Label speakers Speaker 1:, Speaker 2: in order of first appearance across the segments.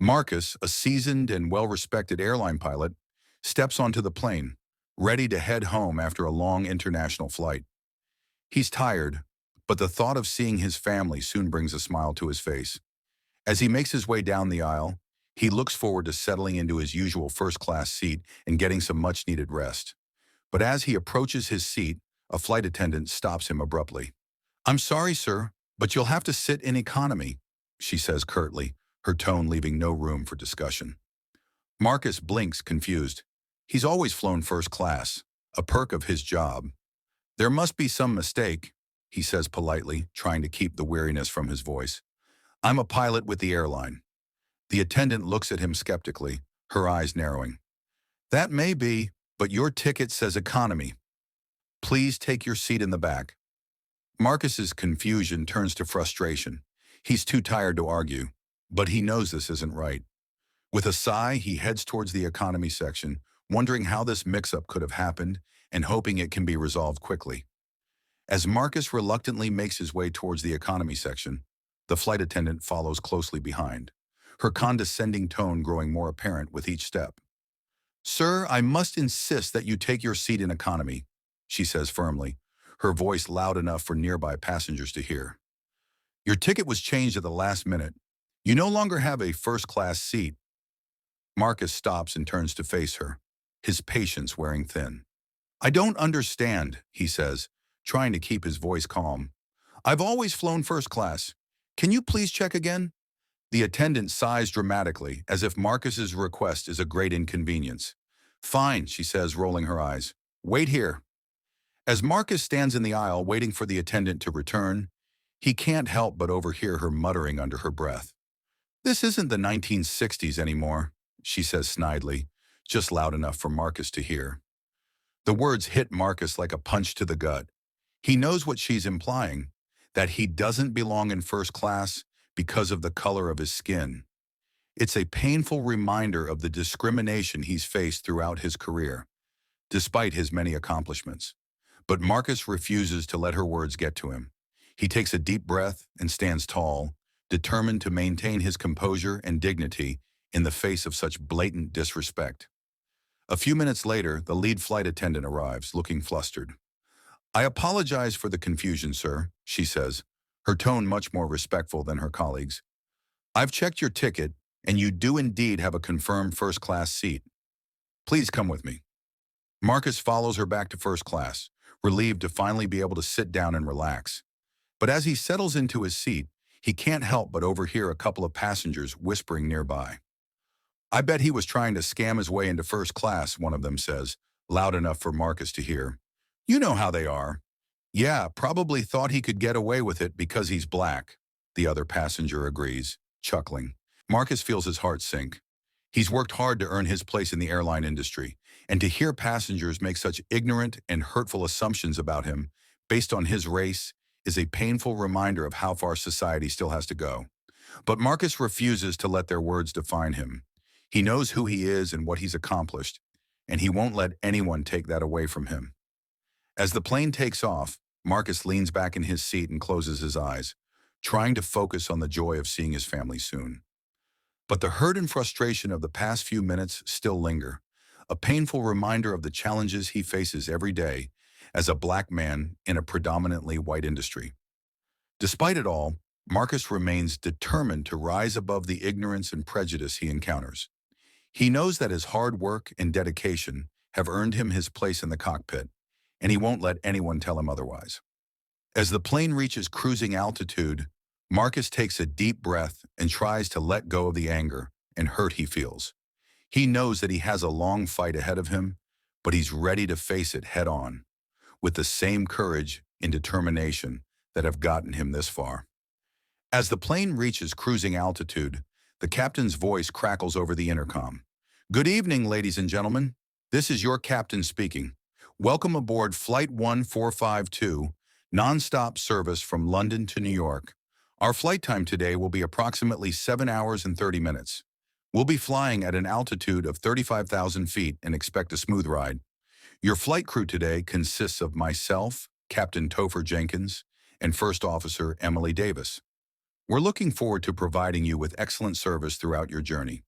Speaker 1: Marcus, a seasoned and well-respected airline pilot, steps onto the plane, ready to head home after a long international flight. He's tired, but the thought of seeing his family soon brings a smile to his face. As he makes his way down the aisle, he looks forward to settling into his usual first-class seat and getting some much-needed rest. But as he approaches his seat, a flight attendant stops him abruptly. "I'm sorry, sir, but you'll have to sit in economy," she says curtly, her tone leaving no room for discussion. Marcus blinks, confused. He's always flown first class, a perk of his job. "There must be some mistake," he says politely, trying to keep the weariness from his voice. "I'm a pilot with the airline." The attendant looks at him skeptically, her eyes narrowing. "That may be, but your ticket says economy. Please take your seat in the back." Marcus's confusion turns to frustration. He's too tired to argue, but he knows this isn't right. With a sigh, he heads towards the economy section, wondering how this mix-up could have happened and hoping it can be resolved quickly. As Marcus reluctantly makes his way towards the economy section, the flight attendant follows closely behind, her condescending tone growing more apparent with each step. "Sir, I must insist that you take your seat in economy," she says firmly, her voice loud enough for nearby passengers to hear. "Your ticket was changed at the last minute. You no longer have a first-class seat." Marcus stops and turns to face her, his patience wearing thin. "I don't understand," he says, trying to keep his voice calm. "I've always flown first class. Can you please check again?" The attendant sighs dramatically, as if Marcus's request is a great inconvenience. "Fine," she says, rolling her eyes. "Wait here." As Marcus stands in the aisle waiting for the attendant to return, he can't help but overhear her muttering under her breath. "This isn't the 1960s anymore," she says snidely, just loud enough for Marcus to hear. The words hit Marcus like a punch to the gut. He knows what she's implying, that he doesn't belong in first class because of the color of his skin. It's a painful reminder of the discrimination he's faced throughout his career, despite his many accomplishments. But Marcus refuses to let her words get to him. He takes a deep breath and stands tall, determined to maintain his composure and dignity in the face of such blatant disrespect. A few minutes later, the lead flight attendant arrives, looking flustered. "I apologize for the confusion, sir," she says, her tone much more respectful than her colleagues. "I've checked your ticket, and you do indeed have a confirmed first-class seat. Please come with me." Marcus follows her back to first class, relieved to finally be able to sit down and relax. But as he settles into his seat, he can't help but overhear a couple of passengers whispering nearby. "I bet he was trying to scam his way into first class," one of them says, loud enough for Marcus to hear. "You know how they are." "Yeah, probably thought he could get away with it because he's black," the other passenger agrees, chuckling. Marcus feels his heart sink. He's worked hard to earn his place in the airline industry, and to hear passengers make such ignorant and hurtful assumptions about him based on his race is a painful reminder of how far society still has to go. But Marcus refuses to let their words define him. He knows who he is and what he's accomplished, and he won't let anyone take that away from him. As the plane takes off, Marcus leans back in his seat and closes his eyes, trying to focus on the joy of seeing his family soon. But the hurt and frustration of the past few minutes still linger, a painful reminder of the challenges he faces every day as a black man in a predominantly white industry. Despite it all, Marcus remains determined to rise above the ignorance and prejudice he encounters. He knows that his hard work and dedication have earned him his place in the cockpit, and he won't let anyone tell him otherwise. As the plane reaches cruising altitude, Marcus takes a deep breath and tries to let go of the anger and hurt he feels. He knows that he has a long fight ahead of him, but he's ready to face it head on, with the same courage and determination that have gotten him this far. As the plane reaches cruising altitude, the captain's voice crackles over the intercom. "Good evening, ladies and gentlemen. This is your captain speaking. Welcome aboard Flight 1452, non-stop service from London to New York. Our flight time today will be approximately 7 hours and 30 minutes. We'll be flying at an altitude of 35,000 feet and expect a smooth ride. Your flight crew today consists of myself, Captain Topher Jenkins, and First Officer Emily Davis. We're looking forward to providing you with excellent service throughout your journey.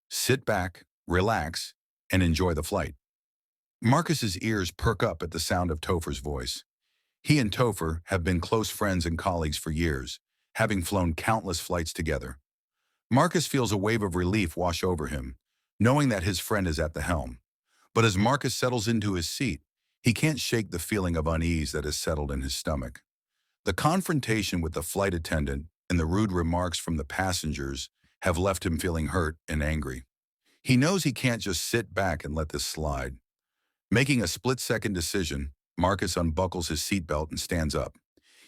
Speaker 1: Sit back, relax, and enjoy the flight. Marcus's ears perk up at the sound of Topher's voice. He and Topher have been close friends and colleagues for years, having flown countless flights together. Marcus feels a wave of relief wash over him, knowing that his friend is at the helm. But as Marcus settles into his seat, he can't shake the feeling of unease that has settled in his stomach. The confrontation with the flight attendant and the rude remarks from the passengers have left him feeling hurt and angry. He knows he can't just sit back and let this slide. Making a split-second decision, Marcus unbuckles his seatbelt and stands up.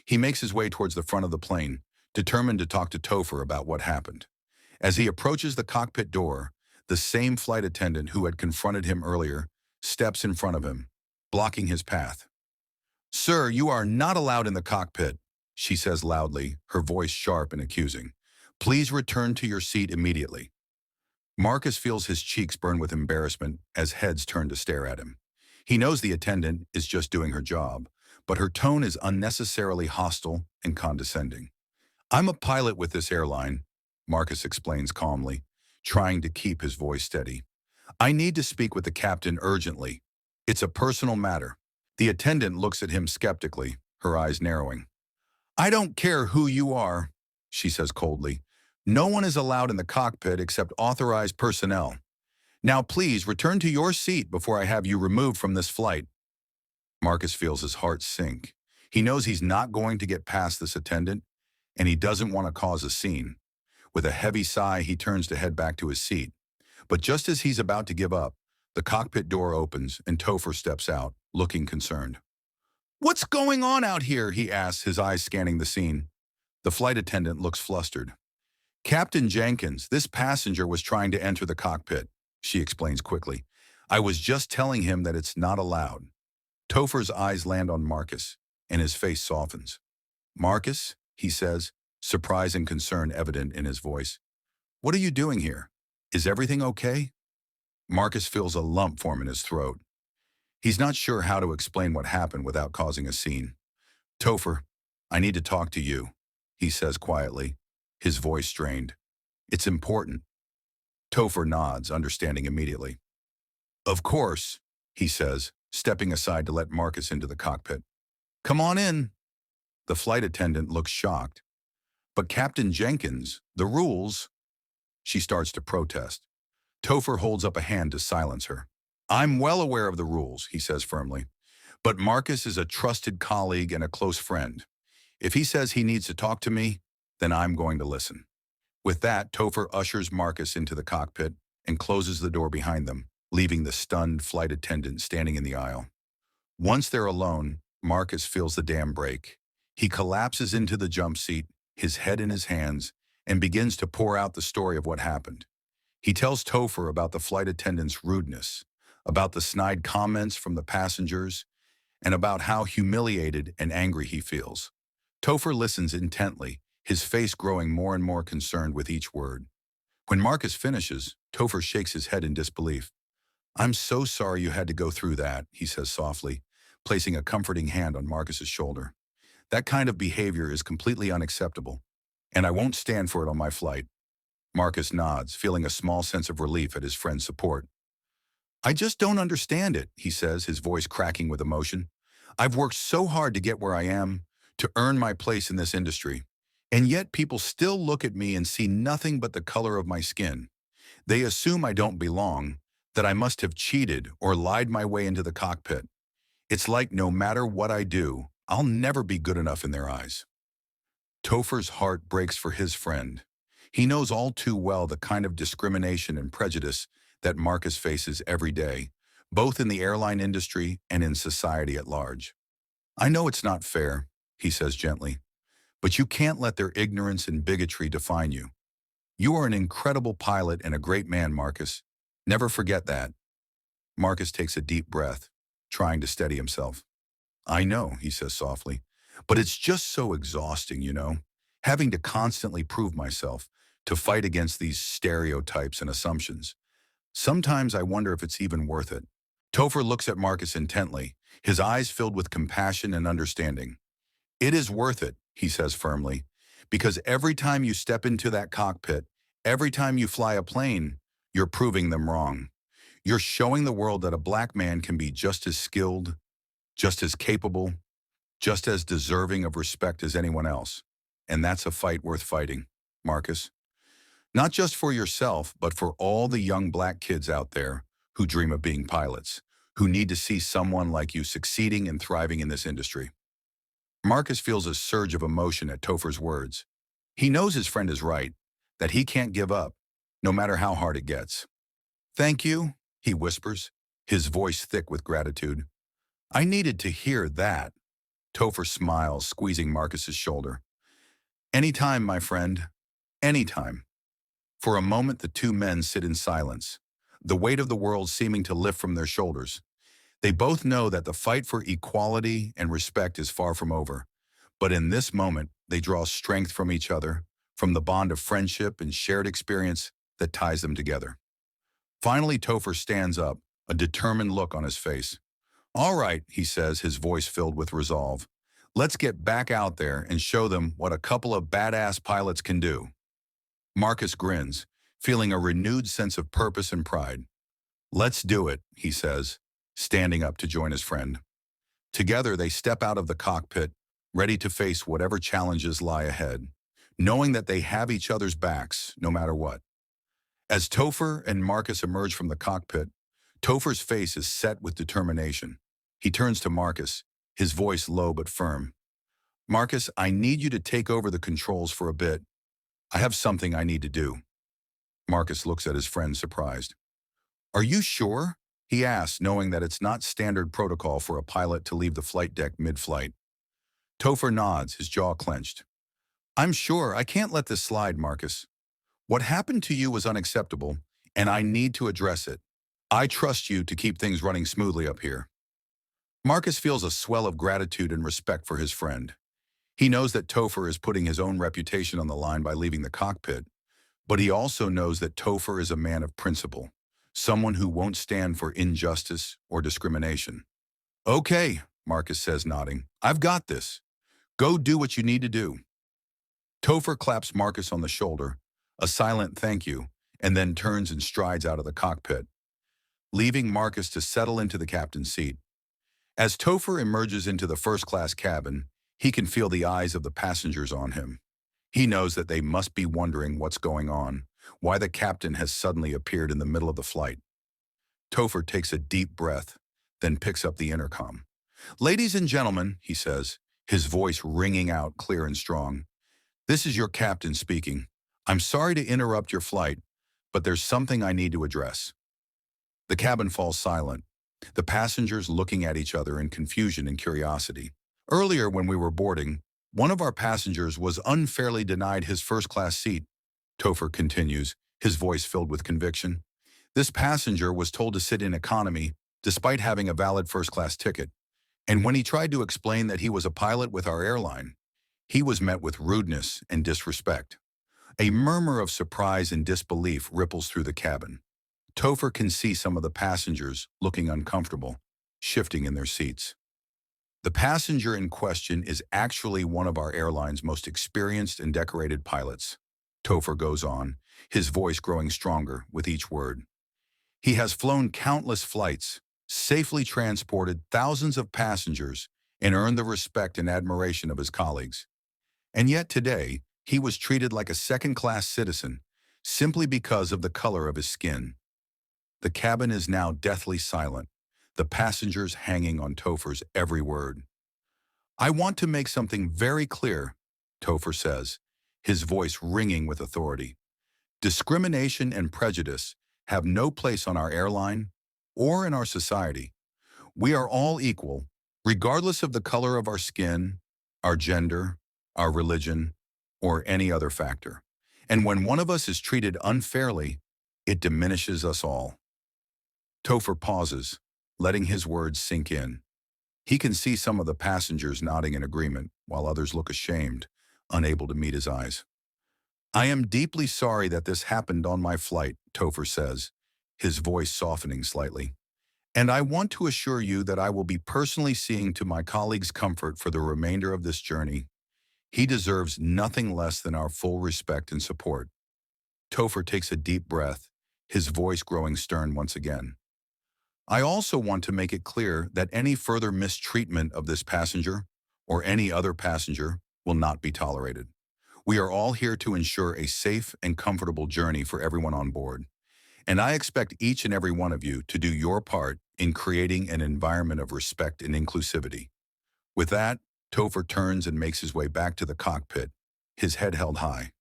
Speaker 1: He makes his way towards the front of the plane, determined to talk to Topher about what happened. As he approaches the cockpit door, the same flight attendant who had confronted him earlier steps in front of him, blocking his path. "Sir, you are not allowed in the cockpit," she says loudly, her voice sharp and accusing. "Please return to your seat immediately." Marcus feels his cheeks burn with embarrassment as heads turn to stare at him. He knows the attendant is just doing her job, but her tone is unnecessarily hostile and condescending. "I'm a pilot with this airline," Marcus explains calmly, trying to keep his voice steady. "I need to speak with the captain urgently. It's a personal matter." The attendant looks at him skeptically, her eyes narrowing. "I don't care who you are," she says coldly. "No one is allowed in the cockpit except authorized personnel. Now please return to your seat before I have you removed from this flight." Marcus feels his heart sink. He knows he's not going to get past this attendant, and he doesn't want to cause a scene. With a heavy sigh, he turns to head back to his seat. But just as he's about to give up, the cockpit door opens and Topher steps out, looking concerned. "What's going on out here?" he asks, his eyes scanning the scene. The flight attendant looks flustered. "Captain Jenkins, this passenger was trying to enter the cockpit," she explains quickly. "I was just telling him that it's not allowed." Topher's eyes land on Marcus, and his face softens. "Marcus," he says, surprise and concern evident in his voice. "What are you doing here? Is everything okay?" Marcus feels a lump form in his throat. He's not sure how to explain what happened without causing a scene. "Topher, I need to talk to you," he says quietly, his voice strained. "It's important." Topher nods, understanding immediately. "Of course," he says, stepping aside to let Marcus into the cockpit. "Come on in." The flight attendant looks shocked. "But Captain Jenkins, the rules—" She starts to protest. Topher holds up a hand to silence her. "I'm well aware of the rules," he says firmly. "But Marcus is a trusted colleague and a close friend. If he says he needs to talk to me, then I'm going to listen." With that, Topher ushers Marcus into the cockpit and closes the door behind them, leaving the stunned flight attendant standing in the aisle. Once they're alone, Marcus feels the dam break. He collapses into the jump seat, his head in his hands, and begins to pour out the story of what happened. He tells Topher about the flight attendant's rudeness, about the snide comments from the passengers, and about how humiliated and angry he feels. Topher listens intently, his face growing more and more concerned with each word. When Marcus finishes, Topher shakes his head in disbelief. "I'm so sorry you had to go through that," he says softly, placing a comforting hand on Marcus's shoulder. "That kind of behavior is completely unacceptable, and I won't stand for it on my flight." Marcus nods, feeling a small sense of relief at his friend's support. "I just don't understand it," he says, his voice cracking with emotion. "I've worked so hard to get where I am, to earn my place in this industry, and yet people still look at me and see nothing but the color of my skin. They assume I don't belong, that I must have cheated or lied my way into the cockpit. It's like no matter what I do, I'll never be good enough in their eyes." Topher's heart breaks for his friend. He knows all too well the kind of discrimination and prejudice that Marcus faces every day, both in the airline industry and in society at large. "I know it's not fair," he says gently, "but you can't let their ignorance and bigotry define you. You are an incredible pilot and a great man, Marcus. Never forget that." Marcus takes a deep breath, trying to steady himself. "I know," he says softly, "but it's just so exhausting, having to constantly prove myself, to fight against these stereotypes and assumptions. Sometimes I wonder if it's even worth it." Topher looks at Marcus intently, his eyes filled with compassion and understanding. "It is worth it," he says firmly, Because every time you step into that cockpit, every time you fly a plane, you're proving them wrong. You're showing the world that a black man can be just as skilled, just as capable, just as deserving of respect as anyone else. And that's a fight worth fighting, Marcus. Not just for yourself, but for all the young black kids out there who dream of being pilots, who need to see someone like you succeeding and thriving in this industry. Marcus feels a surge of emotion at Topher's words. He knows his friend is right, that he can't give up, no matter how hard it gets. "Thank you," he whispers, his voice thick with gratitude. "I needed to hear that." Topher smiles, squeezing Marcus's shoulder. "Anytime, my friend. Anytime." For a moment, the two men sit in silence, the weight of the world seeming to lift from their shoulders. They both know that the fight for equality and respect is far from over. But in this moment, they draw strength from each other, from the bond of friendship and shared experience that ties them together. Finally, Topher stands up, a determined look on his face. "All right," he says, his voice filled with resolve. "Let's get back out there and show them what a couple of badass pilots can do." Marcus grins, feeling a renewed sense of purpose and pride. "Let's do it," he says, standing up to join his friend. Together, they step out of the cockpit, ready to face whatever challenges lie ahead, knowing that they have each other's backs no matter what. As Topher and Marcus emerge from the cockpit, Topher's face is set with determination. He turns to Marcus, his voice low but firm. "Marcus, I need you to take over the controls for a bit. I have something I need to do." Marcus looks at his friend surprised. "Are you sure?" he asks, knowing that it's not standard protocol for a pilot to leave the flight deck mid-flight. Topher nods, his jaw clenched. "I'm sure. I can't let this slide, Marcus. What happened to you was unacceptable, and I need to address it. I trust you to keep things running smoothly up here." Marcus feels a swell of gratitude and respect for his friend. He knows that Topher is putting his own reputation on the line by leaving the cockpit, but he also knows that Topher is a man of principle, someone who won't stand for injustice or discrimination. "Okay," Marcus says, nodding. "I've got this. Go do what you need to do." Topher claps Marcus on the shoulder, a silent thank you, and then turns and strides out of the cockpit, leaving Marcus to settle into the captain's seat. As Topher emerges into the first-class cabin, he can feel the eyes of the passengers on him. He knows that they must be wondering what's going on, why the captain has suddenly appeared in the middle of the flight. Topher takes a deep breath, then picks up the intercom. "Ladies and gentlemen," he says, his voice ringing out clear and strong, "this is your captain speaking. I'm sorry to interrupt your flight, but there's something I need to address." The cabin falls silent, the passengers looking at each other in confusion and curiosity. "Earlier when we were boarding, one of our passengers was unfairly denied his first-class seat," Topher continues, his voice filled with conviction. "This passenger was told to sit in economy despite having a valid first-class ticket. And when he tried to explain that he was a pilot with our airline, he was met with rudeness and disrespect." A murmur of surprise and disbelief ripples through the cabin. Topher can see some of the passengers looking uncomfortable, shifting in their seats. The passenger in question is actually one of our airline's most experienced and decorated pilots. Topher goes on, his voice growing stronger with each word. "He has flown countless flights, safely transported thousands of passengers, and earned the respect and admiration of his colleagues. And yet today, he was treated like a second-class citizen, simply because of the color of his skin." The cabin is now deathly silent, the passengers hanging on Topher's every word. "I want to make something very clear," Topher says, his voice ringing with authority. "Discrimination and prejudice have no place on our airline or in our society. We are all equal, regardless of the color of our skin, our gender, our religion, or any other factor. And when one of us is treated unfairly, it diminishes us all." Topher pauses, letting his words sink in. He can see some of the passengers nodding in agreement, while others look ashamed, unable to meet his eyes. "I am deeply sorry that this happened on my flight," Topher says, his voice softening slightly. "And I want to assure you that I will be personally seeing to my colleagues' comfort for the remainder of this journey. He deserves nothing less than our full respect and support. Topher takes a deep breath, his voice growing stern once again. I also want to make it clear that any further mistreatment of this passenger or any other passenger will not be tolerated. We are all here to ensure a safe and comfortable journey for everyone on board. And I expect each and every one of you to do your part in creating an environment of respect and inclusivity. With that, Topher turns and makes his way back to the cockpit, his head held high.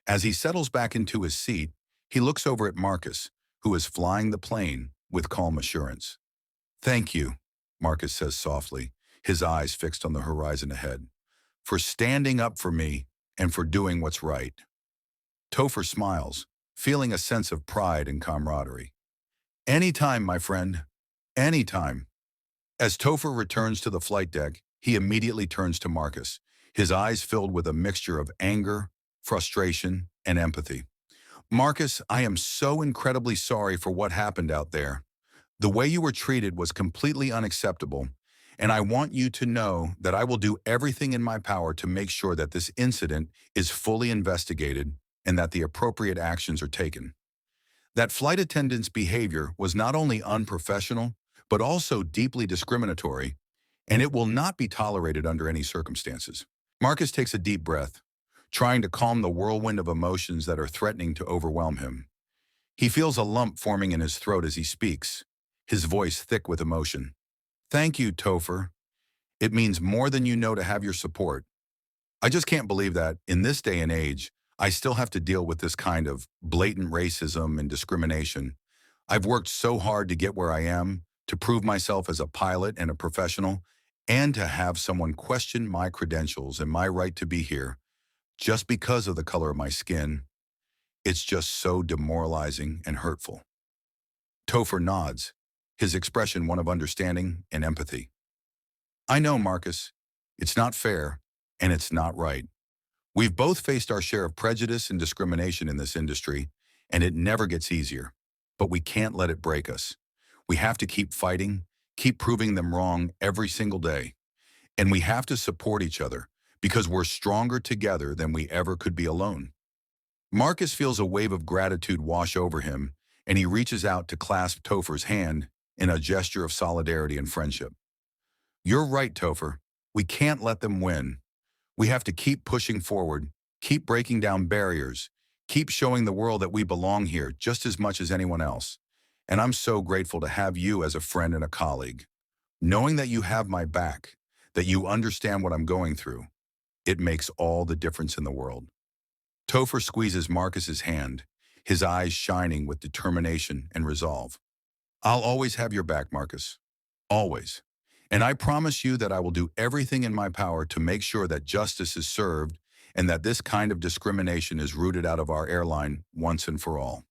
Speaker 1: As he settles back into his seat, he looks over at Marcus, who is flying the plane with calm assurance. Thank you, Marcus says softly, his eyes fixed on the horizon ahead, for standing up for me and for doing what's right. Topher smiles, feeling a sense of pride and camaraderie. Anytime, my friend, anytime. As Topher returns to the flight deck, he immediately turns to Marcus, his eyes filled with a mixture of anger, frustration, and empathy. Marcus, I am so incredibly sorry for what happened out there. The way you were treated was completely unacceptable, and I want you to know that I will do everything in my power to make sure that this incident is fully investigated and that the appropriate actions are taken. That flight attendant's behavior was not only unprofessional, but also deeply discriminatory, and it will not be tolerated under any circumstances. Marcus takes a deep breath, trying to calm the whirlwind of emotions that are threatening to overwhelm him. He feels a lump forming in his throat as he speaks, his voice thick with emotion. Thank you, Topher. It means more than you know to have your support. I just can't believe that, in this day and age, I still have to deal with this kind of blatant racism and discrimination. I've worked so hard to get where I am, to prove myself as a pilot and a professional, and to have someone question my credentials and my right to be here just because of the color of my skin. It's just so demoralizing and hurtful. Topher nods, his expression one of understanding and empathy. I know, Marcus. It's not fair, and it's not right. We've both faced our share of prejudice and discrimination in this industry, and it never gets easier. But we can't let it break us. We have to keep fighting, keep proving them wrong every single day. And we have to support each other, because we're stronger together than we ever could be alone. Marcus feels a wave of gratitude wash over him, and he reaches out to clasp Topher's hand in a gesture of solidarity and friendship. You're right, Topher. We can't let them win. We have to keep pushing forward, keep breaking down barriers, keep showing the world that we belong here just as much as anyone else. And I'm so grateful to have you as a friend and a colleague. Knowing that you have my back, that you understand what I'm going through, it makes all the difference in the world. Topher squeezes Marcus's hand, his eyes shining with determination and resolve. I'll always have your back, Marcus. Always. And I promise you that I will do everything in my power to make sure that justice is served and that this kind of discrimination is rooted out of our airline once and for all.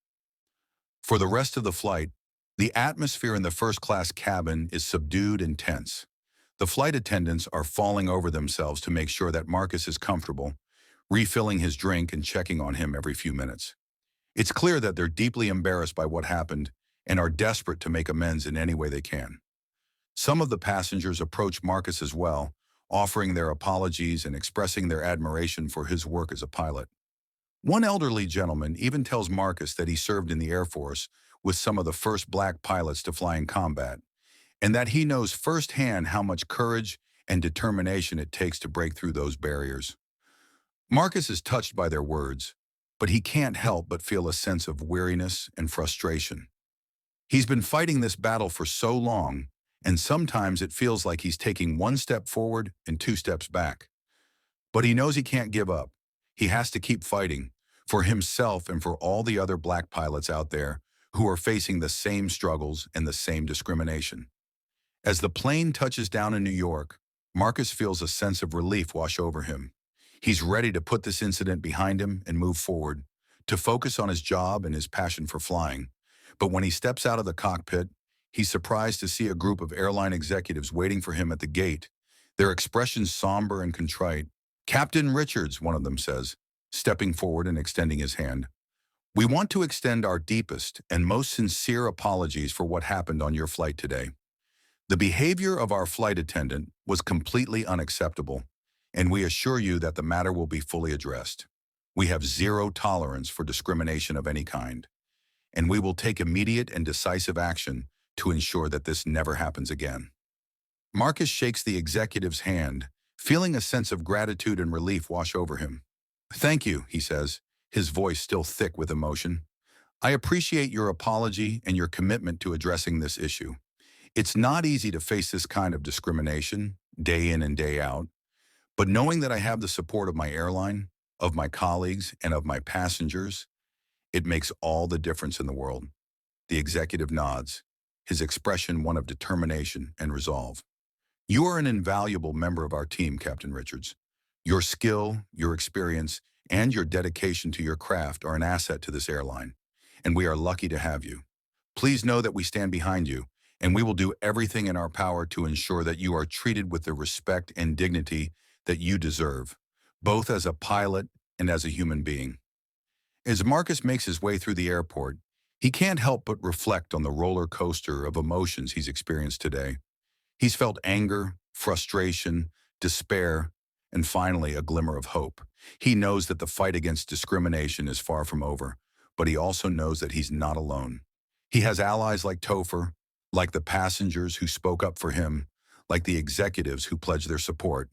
Speaker 1: For the rest of the flight, the atmosphere in the first-class cabin is subdued and tense. The flight attendants are falling over themselves to make sure that Marcus is comfortable, refilling his drink and checking on him every few minutes. It's clear that they're deeply embarrassed by what happened and are desperate to make amends in any way they can. Some of the passengers approach Marcus as well, offering their apologies and expressing their admiration for his work as a pilot. One elderly gentleman even tells Marcus that he served in the Air Force with some of the first black pilots to fly in combat, and that he knows firsthand how much courage and determination it takes to break through those barriers. Marcus is touched by their words, but he can't help but feel a sense of weariness and frustration. He's been fighting this battle for so long, and sometimes it feels like he's taking one step forward and two steps back. But he knows he can't give up. He has to keep fighting for himself and for all the other black pilots out there who are facing the same struggles and the same discrimination. As the plane touches down in New York, Marcus feels a sense of relief wash over him. He's ready to put this incident behind him and move forward, to focus on his job and his passion for flying. But when he steps out of the cockpit, he's surprised to see a group of airline executives waiting for him at the gate, their expressions somber and contrite. Captain Richards, one of them says, stepping forward and extending his hand. We want to extend our deepest and most sincere apologies for what happened on your flight today. The behavior of our flight attendant was completely unacceptable, and we assure you that the matter will be fully addressed. We have zero tolerance for discrimination of any kind, and we will take immediate and decisive action to ensure that this never happens again. Marcus shakes the executive's hand, feeling a sense of gratitude and relief wash over him. "Thank you," he says, his voice still thick with emotion. "I appreciate your apology and your commitment to addressing this issue. It's not easy to face this kind of discrimination, day in and day out, but knowing that I have the support of my airline, of my colleagues, and of my passengers, it makes all the difference in the world." The executive nods, his expression one of determination and resolve. "You are an invaluable member of our team, Captain Richards. Your skill, your experience, and your dedication to your craft are an asset to this airline, and we are lucky to have you. Please know that we stand behind you, and we will do everything in our power to ensure that you are treated with the respect and dignity that you deserve, both as a pilot and as a human being." As Marcus makes his way through the airport, he can't help but reflect on the roller coaster of emotions he's experienced today. He's felt anger, frustration, despair, and finally a glimmer of hope. He knows that the fight against discrimination is far from over, but he also knows that he's not alone. He has allies like Topher, like the passengers who spoke up for him, like the executives who pledged their support.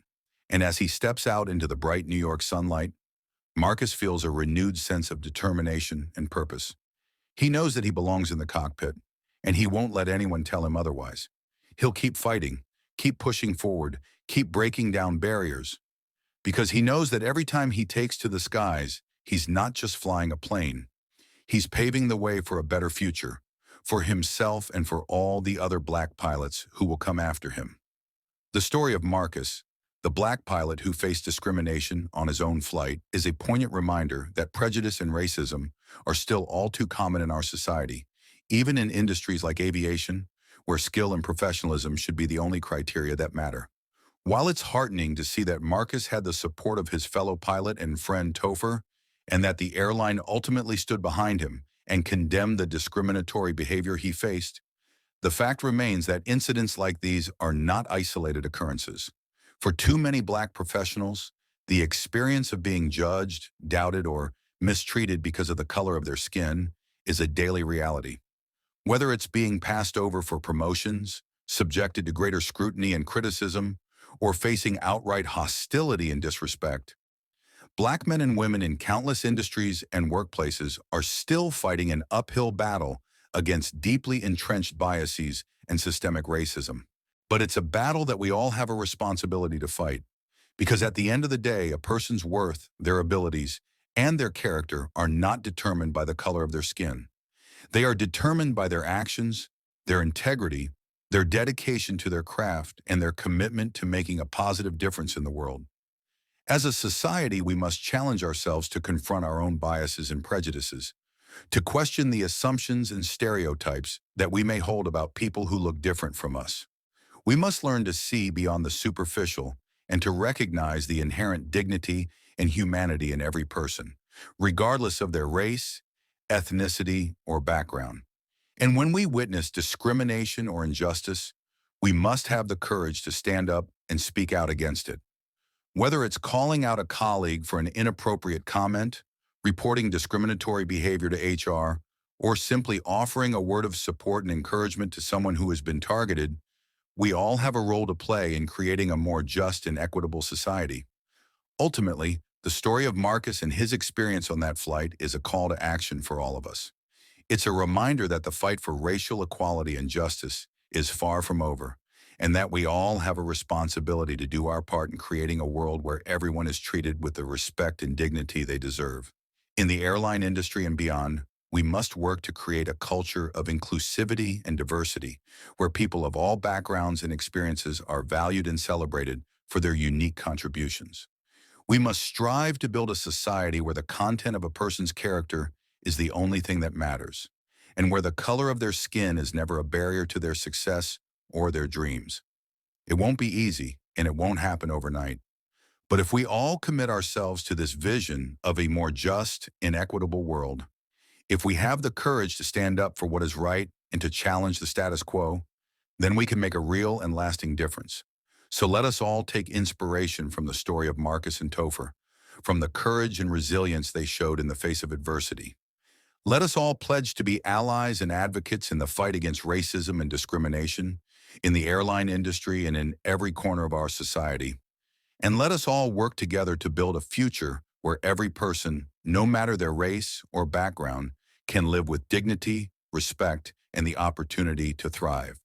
Speaker 1: And as he steps out into the bright New York sunlight, Marcus feels a renewed sense of determination and purpose. He knows that he belongs in the cockpit, and he won't let anyone tell him otherwise. He'll keep fighting, keep pushing forward, keep breaking down barriers, because he knows that every time he takes to the skies, he's not just flying a plane. He's paving the way for a better future, for himself and for all the other black pilots who will come after him. The story of Marcus, the black pilot who faced discrimination on his own flight, is a poignant reminder that prejudice and racism are still all too common in our society, even in industries like aviation, where skill and professionalism should be the only criteria that matter. While it's heartening to see that Marcus had the support of his fellow pilot and friend Topher, and that the airline ultimately stood behind him and condemned the discriminatory behavior he faced, the fact remains that incidents like these are not isolated occurrences. For too many black professionals, the experience of being judged, doubted, or mistreated because of the color of their skin is a daily reality. Whether it's being passed over for promotions, subjected to greater scrutiny and criticism, or facing outright hostility and disrespect, black men and women in countless industries and workplaces are still fighting an uphill battle against deeply entrenched biases and systemic racism. But it's a battle that we all have a responsibility to fight, because at the end of the day, a person's worth, their abilities, and their character are not determined by the color of their skin. They are determined by their actions, their integrity, their dedication to their craft, and their commitment to making a positive difference in the world. As a society, we must challenge ourselves to confront our own biases and prejudices, to question the assumptions and stereotypes that we may hold about people who look different from us. We must learn to see beyond the superficial and to recognize the inherent dignity and humanity in every person, regardless of their race, ethnicity, or background. And when we witness discrimination or injustice, we must have the courage to stand up and speak out against it. Whether it's calling out a colleague for an inappropriate comment, reporting discriminatory behavior to HR, or simply offering a word of support and encouragement to someone who has been targeted, we all have a role to play in creating a more just and equitable society. Ultimately, the story of Marcus and his experience on that flight is a call to action for all of us. It's a reminder that the fight for racial equality and justice is far from over, and that we all have a responsibility to do our part in creating a world where everyone is treated with the respect and dignity they deserve. In the airline industry and beyond, we must work to create a culture of inclusivity and diversity, where people of all backgrounds and experiences are valued and celebrated for their unique contributions. We must strive to build a society where the content of a person's character is the only thing that matters, and where the color of their skin is never a barrier to their success or their dreams. It won't be easy, and it won't happen overnight. But if we all commit ourselves to this vision of a more just and equitable world, if we have the courage to stand up for what is right and to challenge the status quo, then we can make a real and lasting difference. So let us all take inspiration from the story of Marcus and Topher, from the courage and resilience they showed in the face of adversity. Let us all pledge to be allies and advocates in the fight against racism and discrimination, in the airline industry and in every corner of our society. And let us all work together to build a future where every person, no matter their race or background, can live with dignity, respect, and the opportunity to thrive.